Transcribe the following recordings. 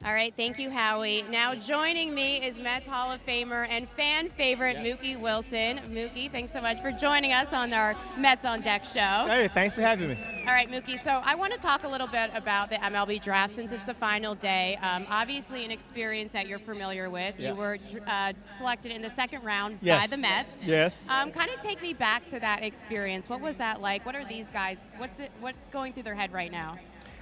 All right, thank you, Howie. Now joining me is Mets Hall of Famer and fan favorite Mookie Wilson. Mookie, thanks so much for joining us on our Mets on Deck show. Hey, thanks for having me. All right, Mookie, so I want to talk a little bit about the MLB draft since it's the final day. Obviously an experience that you're familiar with. Yeah. You were selected in the second round by Yes. the Mets. Yes. Kind of take me back to that experience. What was that like? What are these guys, what's going through their head right now?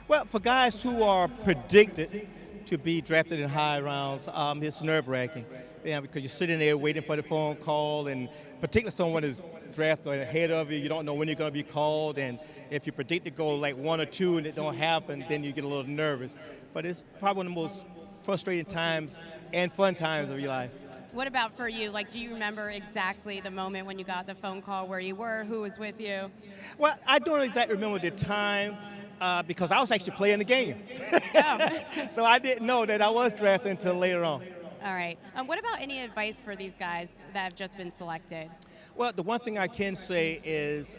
Well, for guys who are predicted to be drafted in high rounds, it's nerve-wracking. Yeah, because you're sitting there waiting for the phone call, and particularly someone is drafted ahead of you, you don't know when you're going to be called, and if you predict to go like one or two and it don't happen, then you get a little nervous. But it's probably one of the most frustrating times and fun times of your life. What about for you? Like, do you remember exactly the moment when you got the phone call, where you were, who was with you? Well, I don't exactly remember the time because I was actually playing the game. Oh. So I didn't know that I was drafted until later on. All right. What about any advice for these guys that have just been selected? Well, the one thing I can say is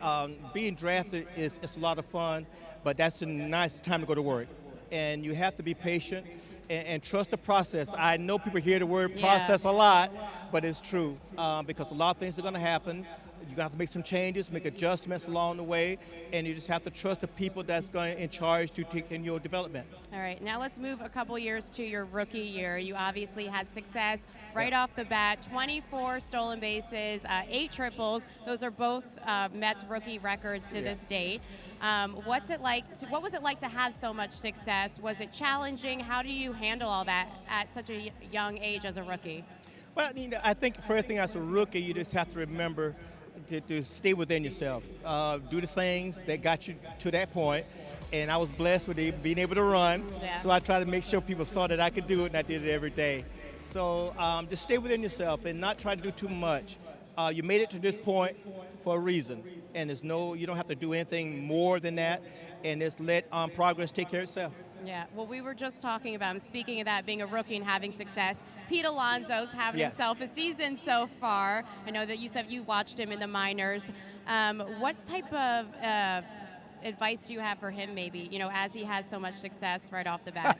being drafted is a lot of fun, but that's a nice time to go to work. And you have to be patient and trust the process. I know people hear the word process a lot, but it's true because a lot of things are going to happen. You're going to have to make some changes, make adjustments along the way, and you just have to trust the people that's going in charge to take in your development. All right, now let's move a couple years to your rookie year. You obviously had success right off the bat, 24 stolen bases, 8 triples. Those are both Mets rookie records to this date. What was it like to have so much success? Was it challenging? How do you handle all that at such a young age as a rookie? Well, I think first thing as a rookie, you just have to remember to stay within yourself. Do the things that got you to that point. And I was blessed with being able to run. Yeah. So I tried to make sure people saw that I could do it, and I did it every day. So just stay within yourself and not try to do too much. You made it to this point for a reason. And you don't have to do anything more than that. And just let progress take care of itself. Yeah, well, we were just talking about, speaking of that, being a rookie and having success. Pete Alonso's having himself a season so far. I know that you said you watched him in the minors. What type of advice do you have for him, maybe, as he has so much success right off the bat?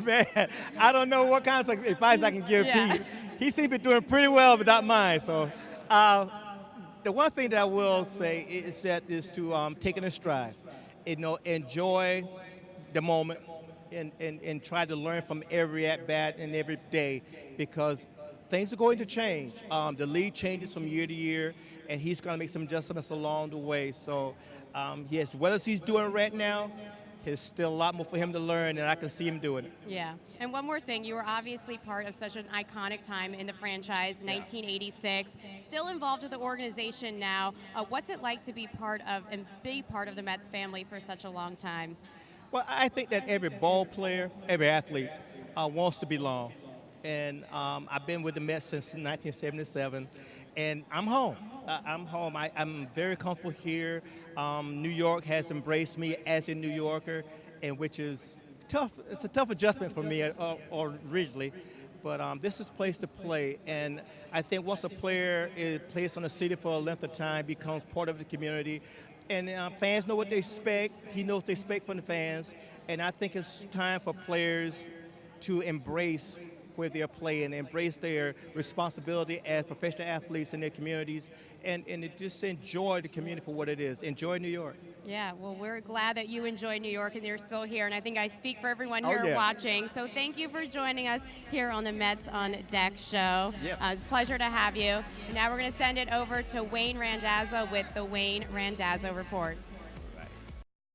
Man, I don't know what kinds of advice I can give Pete. He seems to be doing pretty well without mine. So the one thing that I will say is to take it in stride. Enjoy the moment and try to learn from every at-bat and every day because things are going to change. The league changes from year to year, and he's going to make some adjustments along the way. So, yes, what he's doing right now, there's still a lot more for him to learn, and I can see him doing it. Yeah. And one more thing, you were obviously part of such an iconic time in the franchise, 1986, still involved with the organization now. What's it like to be part of the Mets family for such a long time? Well, I think that every ball player, every athlete wants to belong. And I've been with the Mets since 1977, and I'm home. I'm home. I'm very comfortable here. New York has embraced me as a New Yorker, and which is tough. It's a tough adjustment for me originally, but this is a place to play. And I think once a player is placed on the city for a length of time, becomes part of the community, and fans know what they expect. He knows what they expect from the fans. And I think it's time for players to embrace where they're playing, embrace their responsibility as professional athletes in their communities, and just enjoy the community for what it is. Enjoy New York. Yeah, well, we're glad that you enjoy New York and you're still here, and I think I speak for everyone here watching. So thank you for joining us here on the Mets on Deck show. Yep. It's a pleasure to have you. And now we're going to send it over to Wayne Randazzo with the Wayne Randazzo Report.